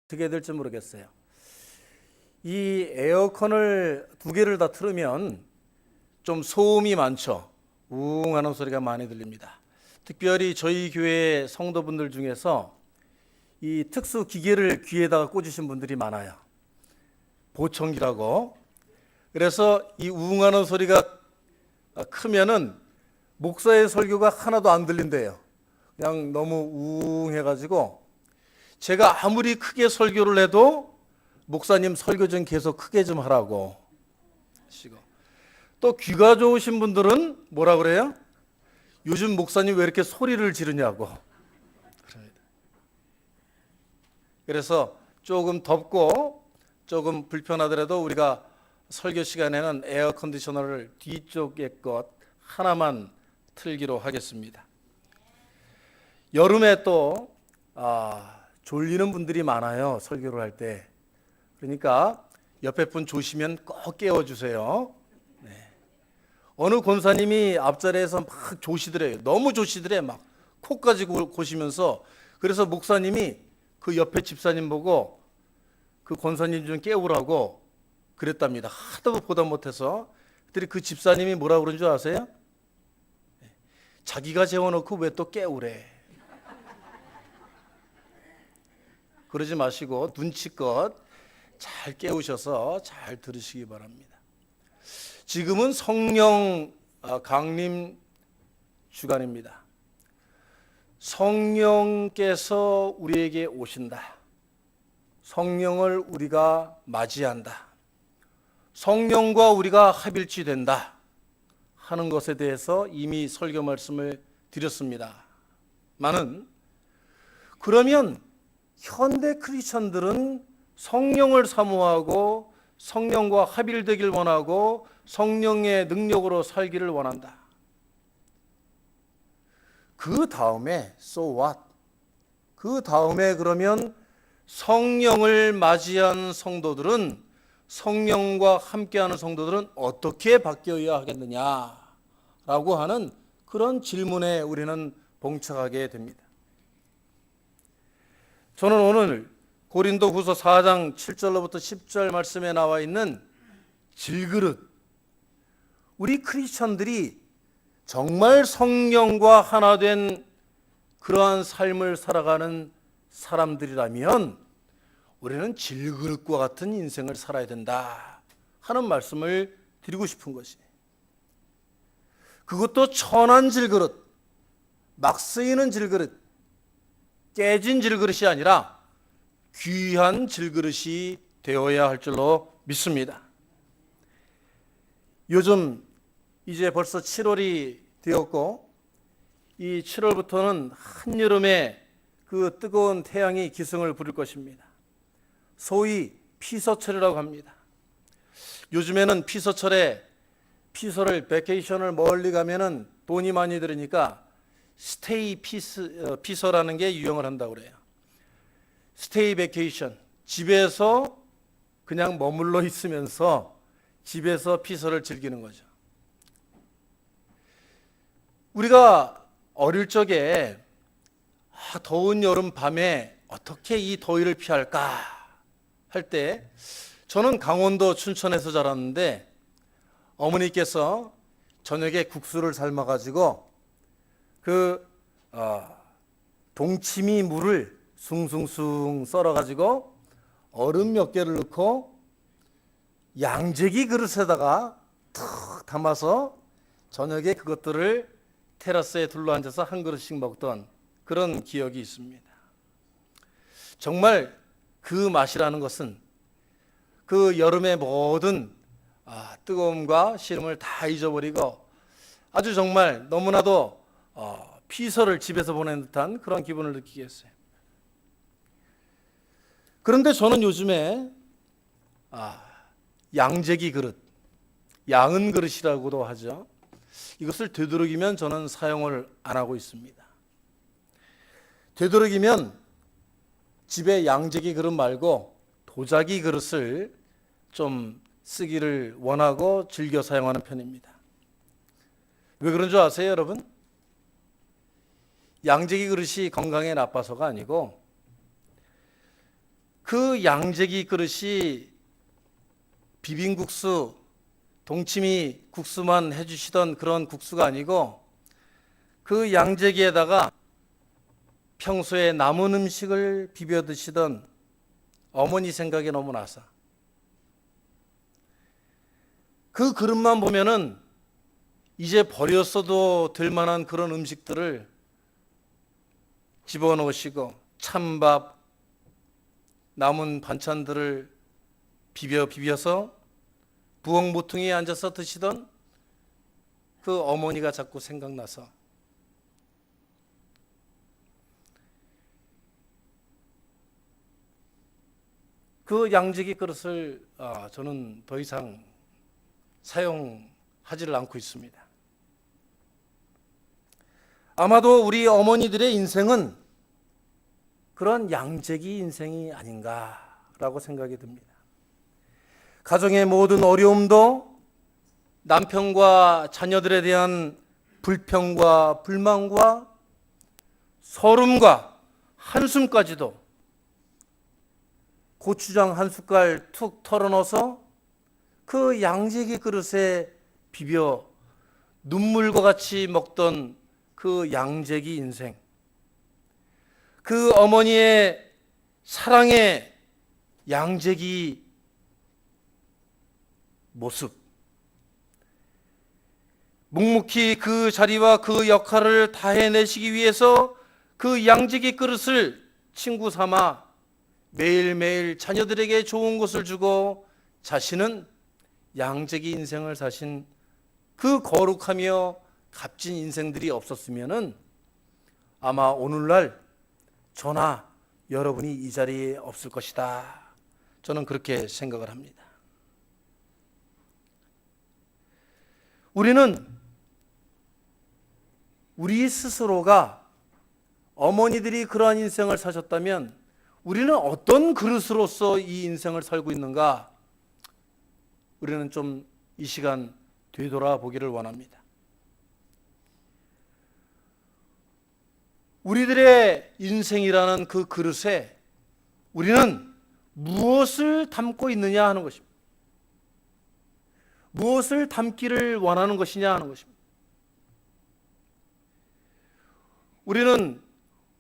어떻게 될지 모르겠어요. 이 에어컨을 두 개를 다 틀으면 좀 소음이 많죠. 우웅 하는 소리가 많이 들립니다. 특별히 저희 교회 성도분들 중에서 이 특수 기계를 귀에다가 꽂으신 분들이 많아요. 보청기라고. 그래서 이 우웅하는 소리가 크면은 목사의 설교가 하나도 안 들린대요. 그냥 너무 우웅해가지고 제가 아무리 크게 설교를 해도 목사님 설교 좀 계속 크게 좀 하라고 하시고, 또 귀가 좋으신 분들은 뭐라 그래요? 요즘 목사님 왜 이렇게 소리를 지르냐고. 그래서 조금 덥고 조금 불편하더라도 우리가 설교 시간에는 에어 컨디셔너를 뒤쪽에 것 하나만 틀기로 하겠습니다. 여름에 또 졸리는 분들이 많아요, 설교를 할 때. 그러니까 옆에 분 조시면 꼭 깨워주세요. 네. 어느 권사님이 앞자리에서 막 조시더래요. 너무 조시더래. 막 코까지 고시면서. 그래서 목사님이 그 옆에 집사님 보고 그 권사님 좀 깨우라고 그랬답니다. 하도 보다 못해서. 그랬더니 그 집사님이 뭐라 그런 줄 아세요? 자기가 재워놓고 왜 또 깨우래. 그러지 마시고 눈치껏 잘 깨우셔서 잘 들으시기 바랍니다. 지금은 성령 강림 주간입니다. 성령께서 우리에게 오신다. 성령을 우리가 맞이한다. 성령과 우리가 합일치된다 하는 것에 대해서 이미 설교 말씀을 드렸습니다. 그러면 현대 크리스천들은 성령을 사모하고 성령과 합일되길 원하고 성령의 능력으로 살기를 원한다. 그 다음에 so what? 그 다음에 그러면 성령을 맞이한 성도들은, 성령과 함께하는 성도들은 어떻게 바뀌어야 하겠느냐라고 하는 그런 질문에 우리는 봉착하게 됩니다. 저는 오늘 고린도후서 4장 7절로부터 10절 말씀에 나와 있는 질그릇, 우리 크리스천들이 정말 성령과 하나 된 그러한 삶을 살아가는 사람들이라면 우리는 질그릇과 같은 인생을 살아야 된다 하는 말씀을 드리고 싶은 것이에요. 그것도 천한 질그릇, 막 쓰이는 질그릇, 깨진 질그릇이 아니라 귀한 질그릇이 되어야 할 줄로 믿습니다. 요즘 이제 벌써 7월이 되었고, 이 7월부터는 한여름에 그 뜨거운 태양이 기승을 부릴 것입니다. 소위 피서철이라고 합니다. 요즘에는 피서철에 피서를 베케이션을 멀리 가면은 돈이 많이 들으니까 스테이 피서라는 게 유행을 한다고 그래요. 스테이 베케이션, 집에서 그냥 머물러 있으면서 집에서 피서를 즐기는 거죠. 우리가 어릴 적에 더운 여름 밤에 어떻게 이 더위를 피할까 할 때, 저는 강원도 춘천에서 자랐는데 어머니께서 저녁에 국수를 삶아가지고 동치미 물을 숭숭숭 썰어가지고 얼음 몇 개를 넣고 양재기 그릇에다가 탁 담아서 저녁에 그것들을 테라스에 둘러앉아서 한 그릇씩 먹던 그런 기억이 있습니다. 정말 그 맛이라는 것은 그 여름의 모든 뜨거움과 시름을 다 잊어버리고 아주 정말 너무나도 피서를 집에서 보낸 듯한 그런 기분을 느끼게 했어요. 그런데 저는 요즘에 양재기 그릇, 양은 그릇이라고도 하죠. 이것을 되도록이면 저는 사용을 안 하고 있습니다. 되도록이면 집에 양재기 그릇 말고 도자기 그릇을 좀 쓰기를 원하고 즐겨 사용하는 편입니다. 왜 그런 줄 아세요, 여러분? 양재기 그릇이 건강에 나빠서가 아니고 그 양재기 그릇이 비빔국수, 동치미 국수만 해주시던 그런 국수가 아니고 그 양재기에다가 평소에 남은 음식을 비벼 드시던 어머니 생각이 너무 나서 그 그릇만 보면은 이제 버렸어도 될 만한 그런 음식들을 집어넣으시고 찬밥, 남은 반찬들을 비벼서 부엌 모퉁이에 앉아서 드시던 그 어머니가 자꾸 생각나서 그 양재기 그릇을 저는 더 이상 사용하지를 않고 있습니다. 아마도 우리 어머니들의 인생은 그런 양재기 인생이 아닌가라고 생각이 듭니다. 가정의 모든 어려움도 남편과 자녀들에 대한 불평과 불만과 서름과 한숨까지도 고추장 한 숟갈 툭 털어넣어서 그 양재기 그릇에 비벼 눈물과 같이 먹던 그 양재기 인생, 그 어머니의 사랑의 양재기 모습, 묵묵히 그 자리와 그 역할을 다 해내시기 위해서 그 양재기 그릇을 친구 삼아 매일매일 자녀들에게 좋은 것을 주고 자신은 양재기 인생을 사신 그 거룩하며 값진 인생들이 없었으면은 아마 오늘날 저나 여러분이 이 자리에 없을 것이다. 저는 그렇게 생각을 합니다. 우리는 우리 스스로가 어머니들이 그러한 인생을 사셨다면 우리는 어떤 그릇으로서 이 인생을 살고 있는가? 우리는 좀 이 시간 되돌아보기를 원합니다. 우리들의 인생이라는 그 그릇에 우리는 무엇을 담고 있느냐 하는 것입니다. 무엇을 담기를 원하는 것이냐 하는 것입니다. 우리는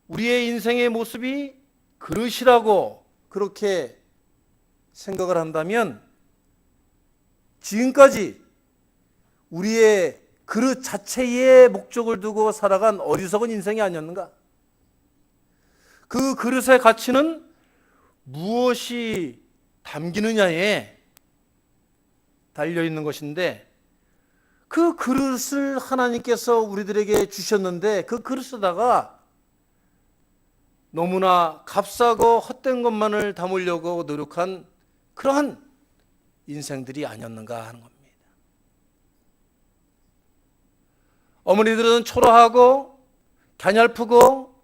우리의 인생의 모습이 그릇이라고 그렇게 생각을 한다면 지금까지 우리의 그릇 자체의 목적을 두고 살아간 어리석은 인생이 아니었는가? 그 그릇의 가치는 무엇이 담기느냐에 달려있는 것인데 그 그릇을 하나님께서 우리들에게 주셨는데 그 그릇에다가 너무나 값싸고 헛된 것만을 담으려고 노력한 그러한 인생들이 아니었는가 하는 겁니다. 어머니들은 초라하고 갸냘프고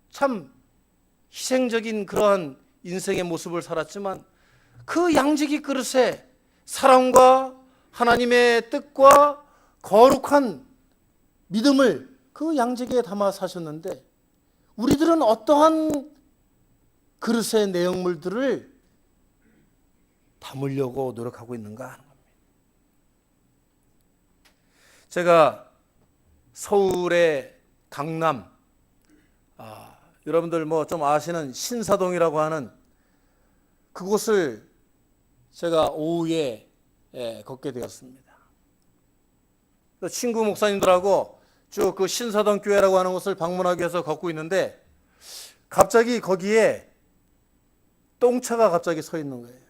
참 희생적인 그러한 인생의 모습을 살았지만 그 양재기 그릇에 사랑과 하나님의 뜻과 거룩한 믿음을 그 양재기에 담아 사셨는데 우리들은 어떠한 그릇의 내용물들을 담으려고 노력하고 있는가 하는 겁니다. 제가 서울의 강남, 여러분들 뭐 좀 아시는 신사동이라고 하는 그곳을 제가 오후에 걷게 되었습니다. 친구 목사님들하고 쭉 그 신사동 교회라고 하는 곳을 방문하기 위해서 걷고 있는데 갑자기 거기에 똥차가 갑자기 서 있는 거예요.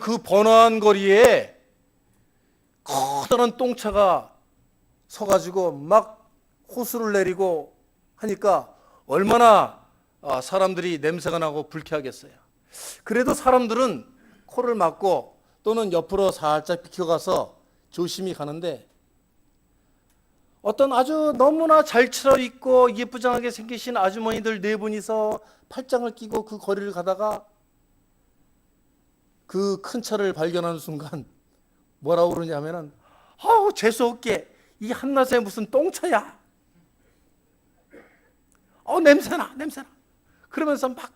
그 번화한 거리에 커다란 똥차가 서가지고 막 호수를 내리고 하니까 얼마나 사람들이 냄새가 나고 불쾌하겠어요. 그래도 사람들은 코를 막고 또는 옆으로 살짝 비켜가서 조심히 가는데 어떤 아주 너무나 잘 차려입고 예쁘장하게 생기신 아주머니들 네 분이서 팔짱을 끼고 그 거리를 가다가 그 큰 차를 발견하는 순간 뭐라고 그러냐면은 재수없게 이 한낮에 무슨 똥차야. 냄새나. 그러면서 막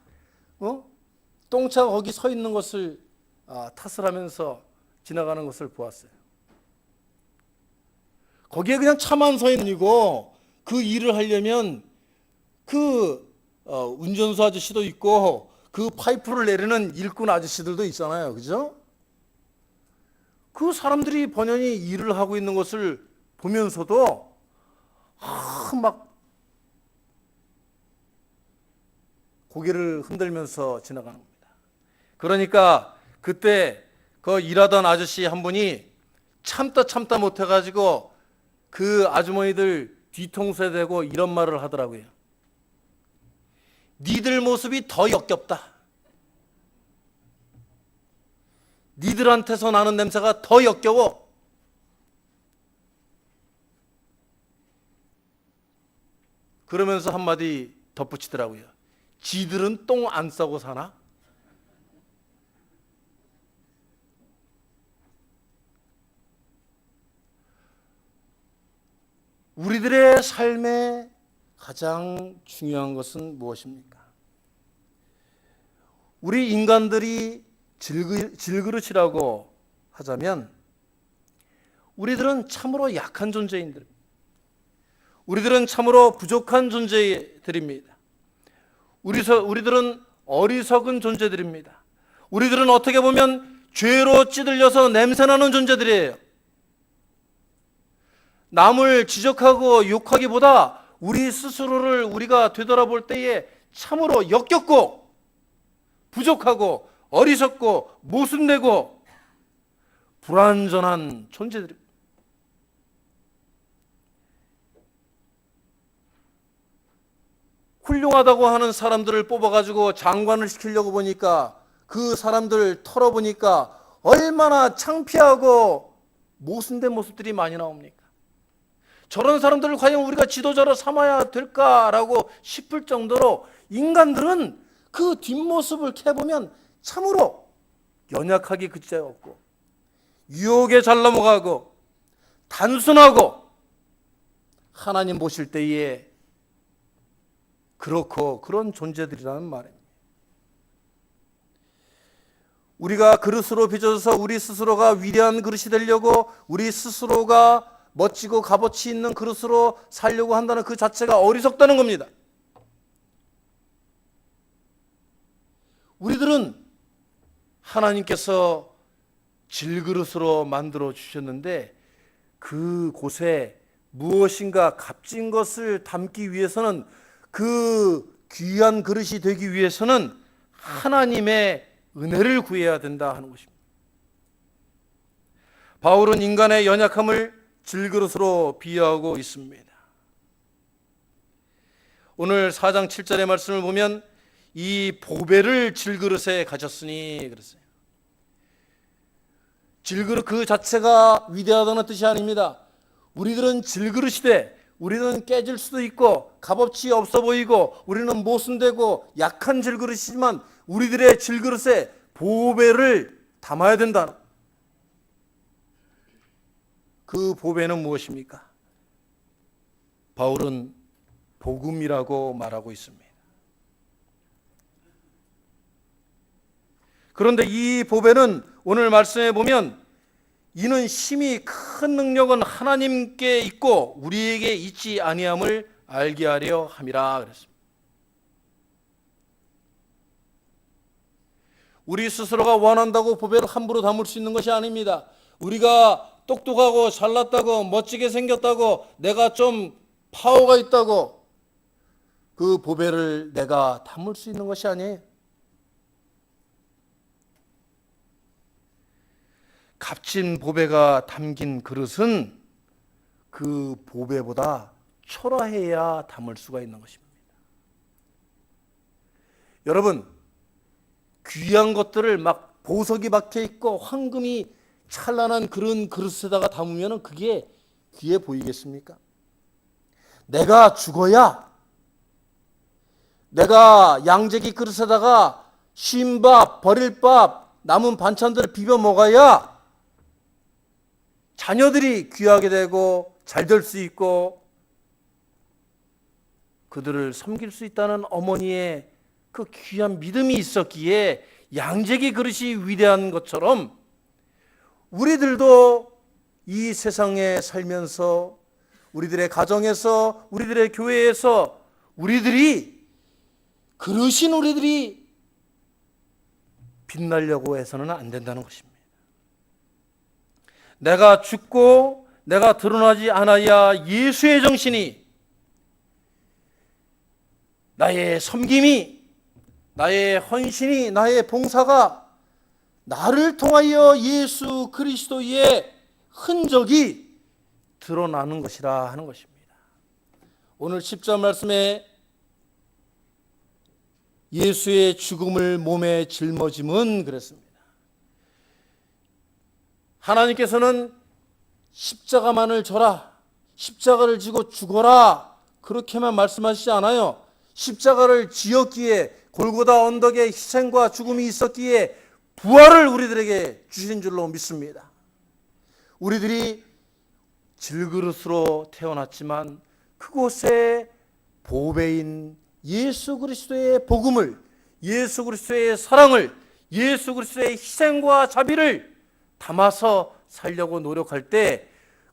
똥차가 거기 서 있는 것을 탓을 하면서 지나가는 것을 보았어요. 거기에 그냥 차만 서 있고 그 일을 하려면 그 운전수 아저씨도 있고 그 파이프를 내리는 일꾼 아저씨들도 있잖아요. 그죠? 그 사람들이 번연히 일을 하고 있는 것을 보면서도 막 고개를 흔들면서 지나가는 겁니다. 그러니까 그때 그 일하던 아저씨 한 분이 참다 못해가지고 그 아주머니들 뒤통수에 대고 이런 말을 하더라고요. 니들 모습이 더 역겹다. 니들한테서 나는 냄새가 더 역겨워. 그러면서 한마디 덧붙이더라고요. 지들은 똥 안 싸고 사나? 우리들의 삶에 가장 중요한 것은 무엇입니까? 우리 인간들이 질그릇이라고 하자면 우리들은 참으로 약한 존재인들입니다. 우리들은 참으로 부족한 존재들입니다. 우리들은 어리석은 존재들입니다. 우리들은 어떻게 보면 죄로 찌들려서 냄새나는 존재들이에요. 남을 지적하고 욕하기보다 우리 스스로를 우리가 되돌아볼 때에 참으로 역겹고 부족하고 어리석고 모순되고 불완전한 존재들입니다. 훌륭하다고 하는 사람들을 뽑아가지고 장관을 시키려고 보니까 그 사람들 털어보니까 얼마나 창피하고 모순된 모습들이 많이 나옵니까? 저런 사람들을 과연 우리가 지도자로 삼아야 될까라고 싶을 정도로 인간들은 그 뒷모습을 캐보면 참으로 연약하기 그치가 없고 유혹에 잘 넘어가고 단순하고 하나님 보실 때에 그렇고 그런 존재들이라는 말입니다. 우리가 그릇으로 빚어져서 우리 스스로가 위대한 그릇이 되려고 우리 스스로가 멋지고 값어치 있는 그릇으로 살려고 한다는 그 자체가 어리석다는 겁니다. 우리들은 하나님께서 질그릇으로 만들어 주셨는데 그곳에 무엇인가 값진 것을 담기 위해서는 그 귀한 그릇이 되기 위해서는 하나님의 은혜를 구해야 된다 하는 것입니다. 바울은 인간의 연약함을 질그릇으로 비유하고 있습니다. 오늘 4장 7절의 말씀을 보면 이 보배를 질그릇에 가졌으니 그랬어요. 질그릇 그 자체가 위대하다는 뜻이 아닙니다. 우리들은 질그릇이되 우리는 깨질 수도 있고 값어치 없어 보이고 우리는 모순되고 약한 질그릇이지만 우리들의 질그릇에 보배를 담아야 된다. 그 보배는 무엇입니까? 바울은 복음이라고 말하고 있습니다. 그런데 이 보배는 오늘 말씀에 보면 이는 심히 큰 능력은 하나님께 있고 우리에게 있지 아니함을 알게 하려 함이라 그랬습니다. 우리 스스로가 원한다고 보배를 함부로 담을 수 있는 것이 아닙니다. 우리가 똑똑하고 잘났다고 멋지게 생겼다고 내가 좀 파워가 있다고 그 보배를 내가 담을 수 있는 것이 아니에요. 값진 보배가 담긴 그릇은 그 보배보다 초라해야 담을 수가 있는 것입니다. 여러분, 귀한 것들을 막 보석이 박혀 있고 황금이 찬란한 그런 그릇에다가 담으면 그게 귀해 보이겠습니까? 내가 죽어야 내가 양재기 그릇에다가 쉰밥, 버릴 밥, 남은 반찬들을 비벼 먹어야 자녀들이 귀하게 되고 잘 될 수 있고 그들을 섬길 수 있다는 어머니의 그 귀한 믿음이 있었기에 양재기 그릇이 위대한 것처럼 우리들도 이 세상에 살면서 우리들의 가정에서 우리들의 교회에서 우리들이 빛나려고 해서는 안 된다는 것입니다. 내가 죽고 내가 드러나지 않아야 예수의 정신이, 나의 섬김이, 나의 헌신이, 나의 봉사가 나를 통하여 예수 그리스도의 흔적이 드러나는 것이라 하는 것입니다. 오늘 10절 말씀에 예수의 죽음을 몸에 짊어짐은 그랬습니다. 하나님께서는 십자가만을 져라, 십자가를 지고 죽어라, 그렇게만 말씀하시지 않아요. 십자가를 지었기에, 골고다 언덕에 희생과 죽음이 있었기에 부활을 우리들에게 주신 줄로 믿습니다. 우리들이 질그릇으로 태어났지만 그곳에 보배인 예수 그리스도의 복음을, 예수 그리스도의 사랑을, 예수 그리스도의 희생과 자비를 담아서 살려고 노력할 때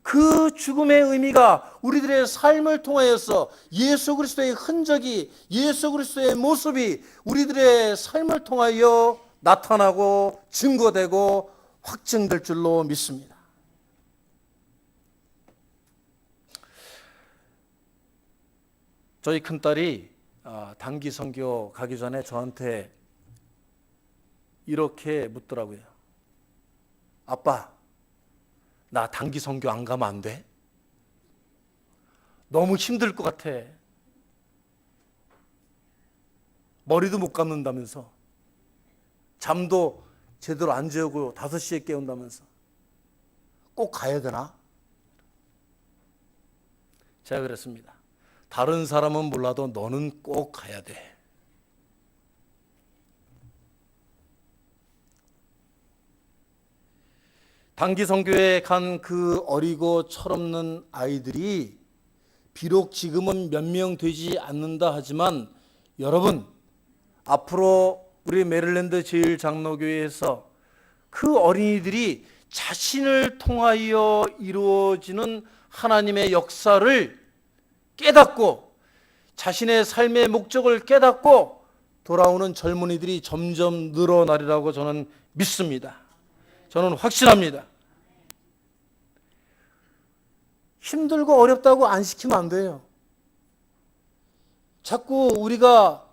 그 죽음의 의미가 우리들의 삶을 통하여서 예수 그리스도의 흔적이, 예수 그리스도의 모습이 우리들의 삶을 통하여 나타나고 증거되고 확증될 줄로 믿습니다. 저희 큰딸이 단기 선교 가기 전에 저한테 이렇게 묻더라고요. 아빠, 나 단기 선교 안 가면 안 돼? 너무 힘들 것 같아. 머리도 못 감는다면서, 잠도 제대로 안 재우고 5시에 깨운다면서, 꼭 가야 되나? 제가 그랬습니다. 다른 사람은 몰라도 너는 꼭 가야 돼. 단기 선교에 간 그 어리고 철없는 아이들이 비록 지금은 몇 명 되지 않는다 하지만, 여러분, 앞으로 우리 메릴랜드 제일장로교회에서 그 어린이들이 자신을 통하여 이루어지는 하나님의 역사를 깨닫고 자신의 삶의 목적을 깨닫고 돌아오는 젊은이들이 점점 늘어나리라고 저는 믿습니다. 저는 확신합니다. 힘들고 어렵다고 안 시키면 안 돼요. 자꾸 우리가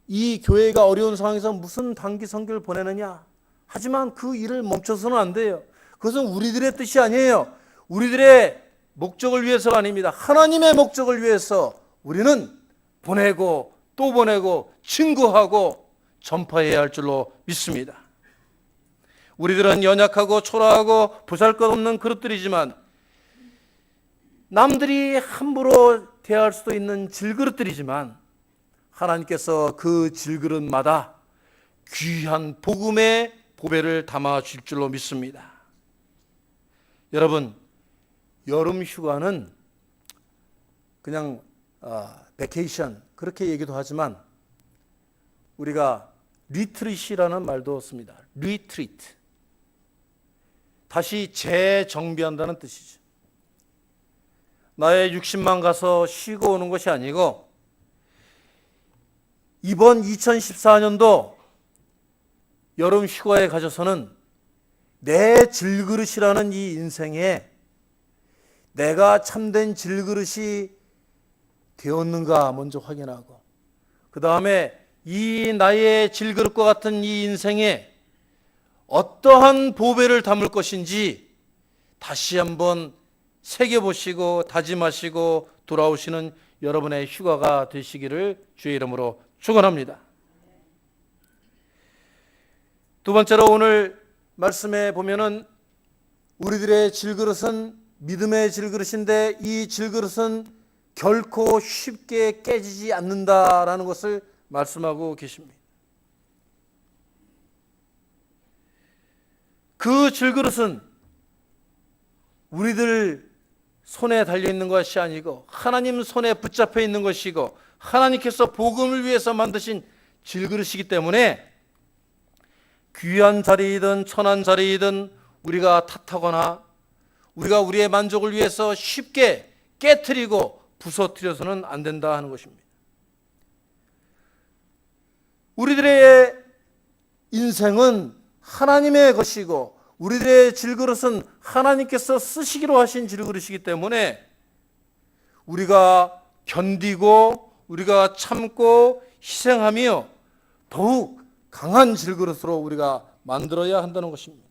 이 교회가 어려운 상황에서 무슨 단기 선교를 보내느냐, 하지만 그 일을 멈춰서는 안 돼요. 그것은 우리들의 뜻이 아니에요. 우리들의 목적을 위해서가 아닙니다. 하나님의 목적을 위해서 우리는 보내고 또 보내고 증거하고 전파해야 할 줄로 믿습니다. 우리들은 연약하고 초라하고 보잘것없는 그릇들이지만, 남들이 함부로 대할 수도 있는 질그릇들이지만, 하나님께서 그 질그릇마다 귀한 복음의 보배를 담아 줄 줄로 믿습니다. 여러분, 여름 휴가는 그냥 베케이션 그렇게 얘기도 하지만 우리가 리트릿이라는 말도 씁니다. 리트리트, 다시 재정비한다는 뜻이죠. 나의 육신만 가서 쉬고 오는 것이 아니고, 이번 2014년도 여름 휴가에 가셔서는 내 질그릇이라는 이 인생에 내가 참된 질그릇이 되었는가 먼저 확인하고, 그 다음에 이 나의 질그릇과 같은 이 인생에 어떠한 보배를 담을 것인지 다시 한번 새겨보시고 다짐하시고 돌아오시는 여러분의 휴가가 되시기를 주의 이름으로 축원합니다. 두 번째로 오늘 말씀에 보면은 우리들의 질그릇은 믿음의 질그릇인데, 이 질그릇은 결코 쉽게 깨지지 않는다라는 것을 말씀하고 계십니다. 그 질그릇은 우리들 손에 달려있는 것이 아니고 하나님 손에 붙잡혀 있는 것이고, 하나님께서 복음을 위해서 만드신 질그릇이기 때문에 귀한 자리이든 천한 자리이든 우리가 탓하거나 우리가 우리의 만족을 위해서 쉽게 깨트리고 부서뜨려서는 안 된다 하는 것입니다. 우리들의 인생은 하나님의 것이고 우리들의 질그릇은 하나님께서 쓰시기로 하신 질그릇이기 때문에 우리가 견디고 우리가 참고 희생하며 더욱 강한 질그릇으로 우리가 만들어야 한다는 것입니다.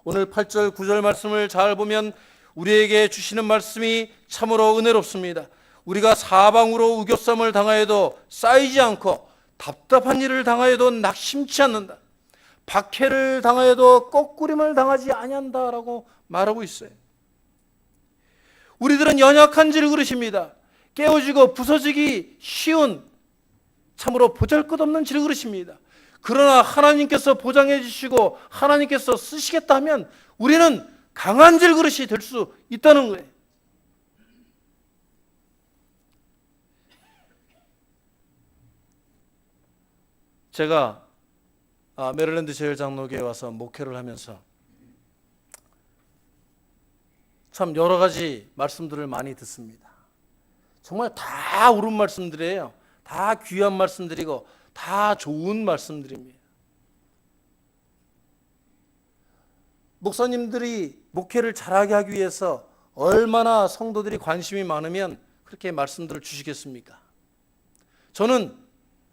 오늘 8절 9절 말씀을 잘 보면 우리에게 주시는 말씀이 참으로 은혜롭습니다. 우리가 사방으로 우겨쌈을 당하여도 쌓이지 않고 답답한 일을 당하여도 낙심치 않는다. 박해를 당하여도 꺾구림을 당하지 아니한다라고 말하고 있어요. 우리들은 연약한 질그릇입니다. 깨어지고 부서지기 쉬운 참으로 보잘것없는 질그릇입니다. 그러나 하나님께서 보장해 주시고 하나님께서 쓰시겠다 하면 우리는 강한 질그릇이 될 수 있다는 거예요. 제가 메릴랜드 제일장로교에 와서 목회를 하면서 참 여러 가지 말씀들을 많이 듣습니다. 정말 다 옳은 말씀들이에요. 다 귀한 말씀들이고 다 좋은 말씀들입니다. 목사님들이 목회를 잘하게 하기 위해서 얼마나 성도들이 관심이 많으면 그렇게 말씀들을 주시겠습니까? 저는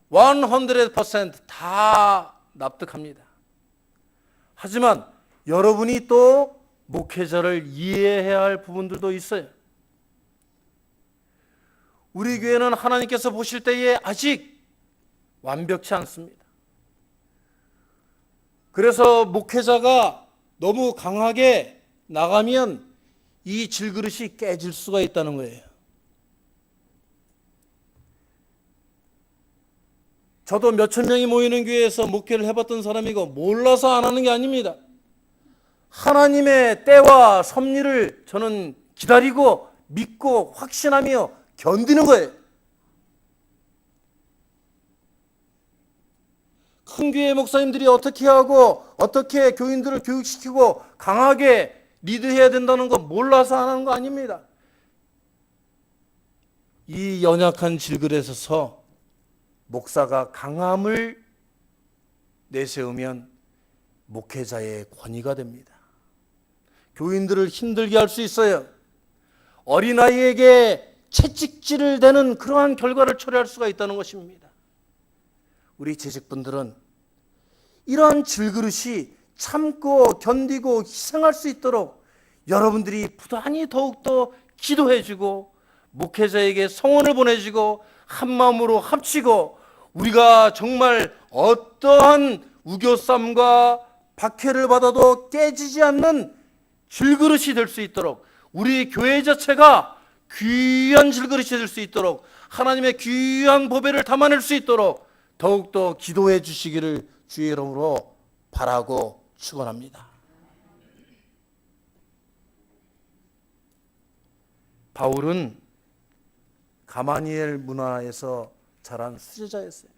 100% 납득합니다. 하지만 여러분이 또 목회자를 이해해야 할 부분들도 있어요. 우리 교회는 하나님께서 보실 때에 아직 완벽치 않습니다. 그래서 목회자가 너무 강하게 나가면 이 질그릇이 깨질 수가 있다는 거예요. 저도 몇천 명이 모이는 교회에서 목회를 해봤던 사람이고 몰라서 안 하는 게 아닙니다. 하나님의 때와 섭리를 저는 기다리고 믿고 확신하며 견디는 거예요. 큰 교회 목사님들이 어떻게 하고 어떻게 교인들을 교육시키고 강하게 리드해야 된다는 거 몰라서 안 하는 거 아닙니다. 이 연약한 질그릇에서 목사가 강함을 내세우면 목회자의 권위가 됩니다. 교인들을 힘들게 할 수 있어요. 어린아이에게 채찍질을 대는 그러한 결과를 초래할 수가 있다는 것입니다. 우리 재직분들은 이러한 질그릇이 참고 견디고 희생할 수 있도록 여러분들이 부단히 더욱더 기도해주고 목회자에게 성원을 보내주고 한마음으로 합치고 우리가 정말 어떠한 우겨쌈과 박해를 받아도 깨지지 않는 질그릇이 될 수 있도록 우리 교회 자체가 귀한 질그릇이 될 수 있도록 하나님의 귀한 보배를 담아낼 수 있도록 더욱더 기도해 주시기를 주의 이름으로 바라고 축원합니다. 바울은 가마니엘 문화에서 자란 수제자였어요.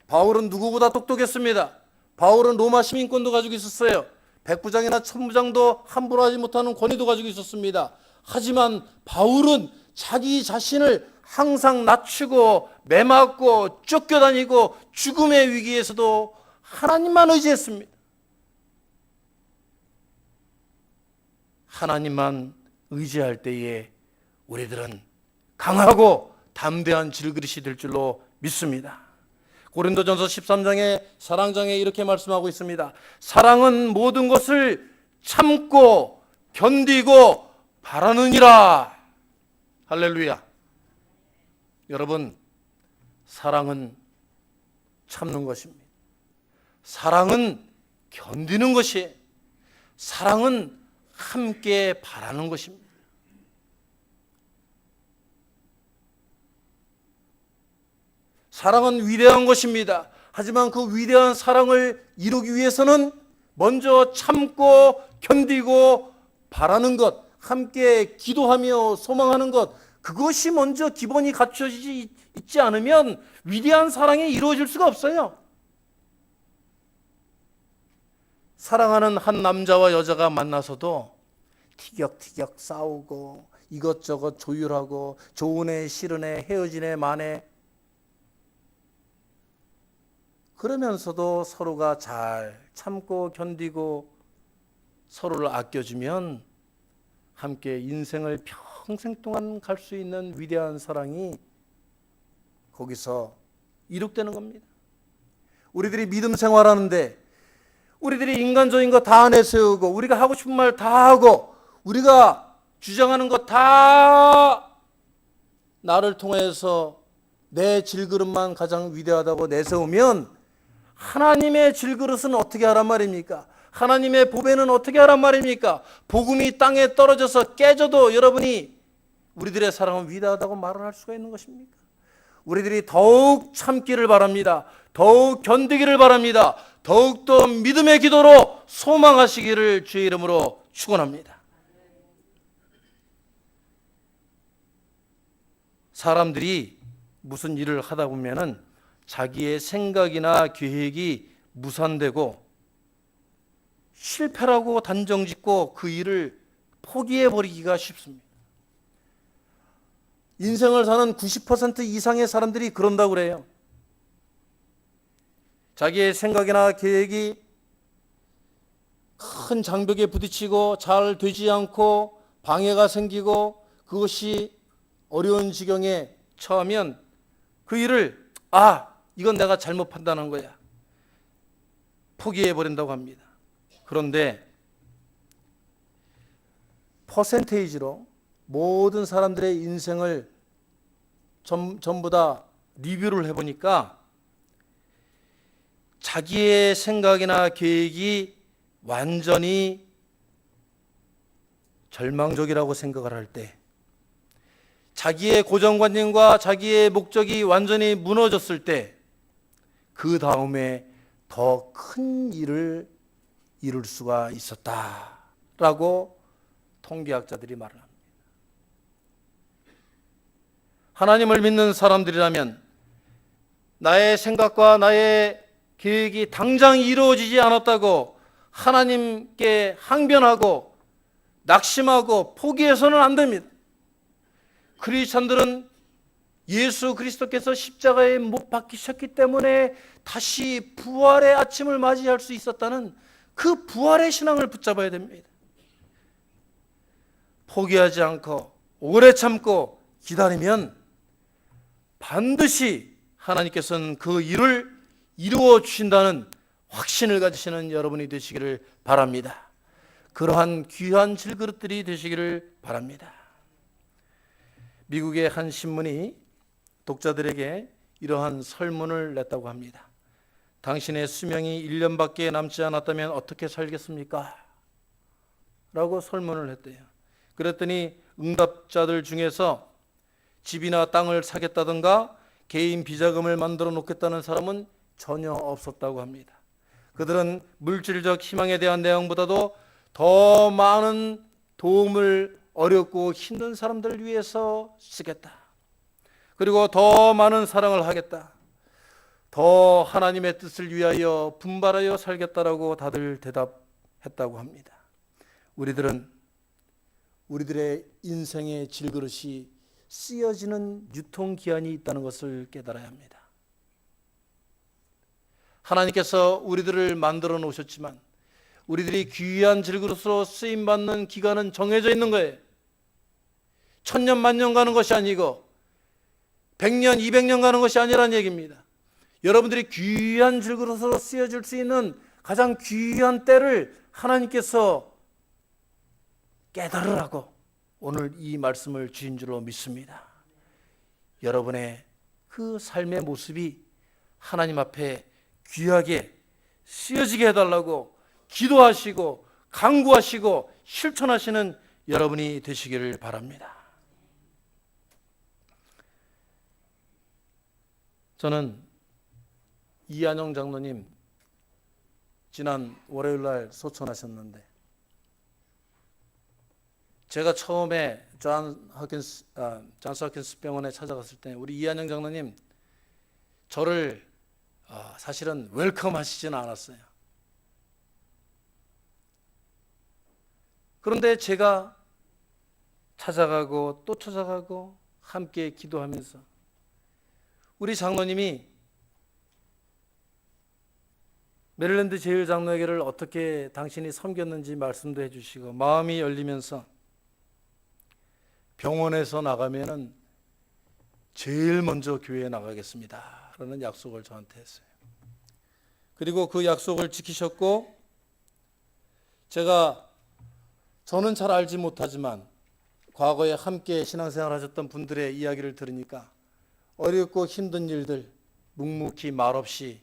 바울은 누구보다 똑똑했습니다. 바울은 로마 시민권도 가지고 있었어요. 백부장이나 천부장도 함부로 하지 못하는 권위도 가지고 있었습니다. 하지만 바울은 자기 자신을 항상 낮추고 매맞고 쫓겨다니고 죽음의 위기에서도 하나님만 의지했습니다. 하나님만 의지할 때에 우리들은 강하고 담대한 질그릇이 될 줄로 믿습니다. 고린도전서 13장의 사랑장에 이렇게 말씀하고 있습니다. 사랑은 모든 것을 참고 견디고 바라느니라. 할렐루야. 여러분, 사랑은 참는 것입니다. 사랑은 견디는 것이에요. 사랑은 함께 바라는 것입니다. 사랑은 위대한 것입니다. 하지만 그 위대한 사랑을 이루기 위해서는 먼저 참고 견디고 바라는 것, 함께 기도하며 소망하는 것, 그것이 먼저 기본이 갖춰지지 있지 않으면 위대한 사랑이 이루어질 수가 없어요. 사랑하는 한 남자와 여자가 만나서도 티격티격 싸우고 이것저것 조율하고 좋은 애 싫은 애 헤어진 애 만에 그러면서도 서로가 잘 참고 견디고 서로를 아껴주면 함께 인생을 평생 동안 갈 수 있는 위대한 사랑이 거기서 이룩되는 겁니다. 우리들이 믿음 생활하는데 우리들이 인간적인 거 다 내세우고 우리가 하고 싶은 말 다 하고 우리가 주장하는 거 다 나를 통해서 내 질그릇만 가장 위대하다고 내세우면 하나님의 질그릇은 어떻게 하란 말입니까? 하나님의 보배는 어떻게 하란 말입니까? 복음이 땅에 떨어져서 깨져도 여러분이 우리들의 사랑은 위대하다고 말을 할 수가 있는 것입니까? 우리들이 더욱 참기를 바랍니다. 더욱 견디기를 바랍니다. 더욱더 믿음의 기도로 소망하시기를 주의 이름으로 축원합니다. 사람들이 무슨 일을 하다 보면은 자기의 생각이나 계획이 무산되고 실패라고 단정짓고 그 일을 포기해 버리기가 쉽습니다. 인생을 사는 90% 이상의 사람들이 그런다고 그래요. 자기의 생각이나 계획이 큰 장벽에 부딪히고 잘 되지 않고 방해가 생기고 그것이 어려운 지경에 처하면 그 일을 이건 내가 잘못 판단한 거야 포기해 버린다고 합니다. 그런데 퍼센테이지로 모든 사람들의 인생을 전부 다 리뷰를 해보니까 자기의 생각이나 계획이 완전히 절망적이라고 생각을 할 때, 자기의 고정관념과 자기의 목적이 완전히 무너졌을 때, 그 다음에 더 큰 일을 이룰 수가 있었다라고 통계학자들이 말을 합니다. 하나님을 믿는 사람들이라면 나의 생각과 나의 계획이 당장 이루어지지 않았다고 하나님께 항변하고 낙심하고 포기해서는 안 됩니다. 크리스찬들은 예수 그리스도께서 십자가에 못 박히셨기 때문에 다시 부활의 아침을 맞이할 수 있었다는 그 부활의 신앙을 붙잡아야 됩니다. 포기하지 않고 오래 참고 기다리면 반드시 하나님께서는 그 일을 이루어 주신다는 확신을 가지시는 여러분이 되시기를 바랍니다. 그러한 귀한 질그릇들이 되시기를 바랍니다. 미국의 한 신문이 독자들에게 이러한 설문을 냈다고 합니다. 당신의 수명이 1년밖에 남지 않았다면 어떻게 살겠습니까? 라고 설문을 했대요. 그랬더니 응답자들 중에서 집이나 땅을 사겠다든가 개인 비자금을 만들어 놓겠다는 사람은 전혀 없었다고 합니다. 그들은 물질적 희망에 대한 내용보다도 더 많은 도움을 어렵고 힘든 사람들을 위해서 쓰겠다. 그리고 더 많은 사랑을 하겠다. 더 하나님의 뜻을 위하여 분발하여 살겠다라고 다들 대답했다고 합니다. 우리들은 우리들의 인생의 질그릇이 쓰여지는 유통기한이 있다는 것을 깨달아야 합니다. 하나님께서 우리들을 만들어 놓으셨지만 우리들이 귀한 질그릇으로 쓰임받는 기간은 정해져 있는 거예요. 1000년 만년 가는 것이 아니고 100년 200년 가는 것이 아니라는 얘기입니다. 여러분들이 귀한 질그릇으로 쓰여질 수 있는 가장 귀한 때를 하나님께서 깨달으라고 오늘 이 말씀을 주신 줄로 믿습니다. 여러분의 그 삶의 모습이 하나님 앞에 귀하게 쓰여지게 해달라고 기도하시고 간구하시고 실천하시는 여러분이 되시기를 바랍니다. 저는 이한영 장로님 지난 월요일 날 소천하셨는데 제가 처음에 존스 홉킨스 병원에 찾아갔을 때 우리 이한영 장로님 저를 사실은 웰컴 하시지는 않았어요. 그런데 제가 찾아가고 또 찾아가고 함께 기도하면서 우리 장로님이 메릴랜드 제일장로회를 어떻게 당신이 섬겼는지 말씀도 해주시고 마음이 열리면서 병원에서 나가면은 제일 먼저 교회에 나가겠습니다 라는 약속을 저한테 했어요. 그리고 그 약속을 지키셨고, 저는 잘 알지 못하지만 과거에 함께 신앙생활 하셨던 분들의 이야기를 들으니까 어렵고 힘든 일들 묵묵히 말없이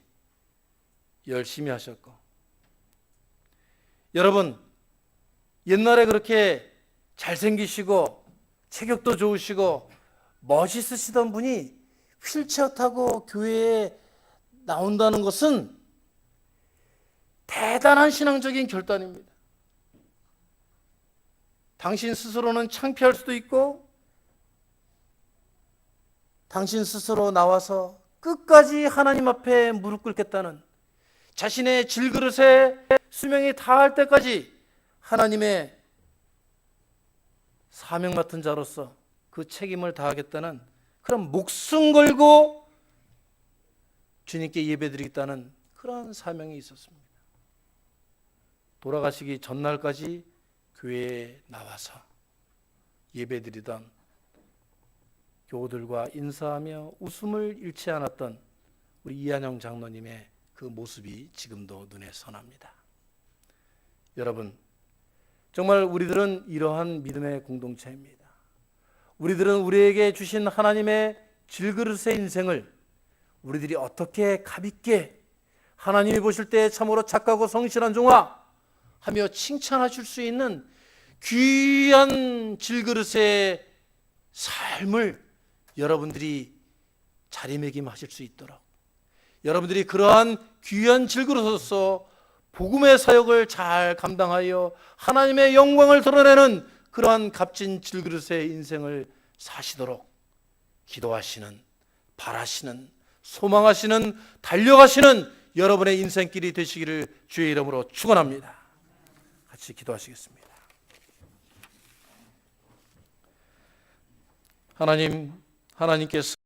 열심히 하셨고, 여러분 옛날에 그렇게 잘생기시고 체격도 좋으시고 멋있으시던 분이 휠체어 타고 교회에 나온다는 것은 대단한 신앙적인 결단입니다. 당신 스스로는 창피할 수도 있고 당신 스스로 나와서 끝까지 하나님 앞에 무릎 꿇겠다는 자신의 질그릇에 수명이 다할 때까지 하나님의 사명 맡은 자로서 그 책임을 다하겠다는 그런 목숨 걸고 주님께 예배드리겠다는 그런 사명이 있었습니다. 돌아가시기 전날까지 교회에 나와서 예배드리던 교우들과 인사하며 웃음을 잃지 않았던 우리 이한영 장로님의 그 모습이 지금도 눈에 선합니다. 여러분, 정말 우리들은 이러한 믿음의 공동체입니다. 우리들은 우리에게 주신 하나님의 질그릇의 인생을 우리들이 어떻게 가볍게 하나님이 보실 때 참으로 착하고 성실한 종아 하며 칭찬하실 수 있는 귀한 질그릇의 삶을 여러분들이 자리매김하실 수 있도록, 여러분들이 그러한 귀한 질그릇으로서 복음의 사역을 잘 감당하여 하나님의 영광을 드러내는 그러한 값진 질그릇의 인생을 사시도록 기도하시는, 바라시는, 소망하시는, 달려가시는 여러분의 인생길이 되시기를 주의 이름으로 축원합니다. 같이 기도하시겠습니다. 하나님께서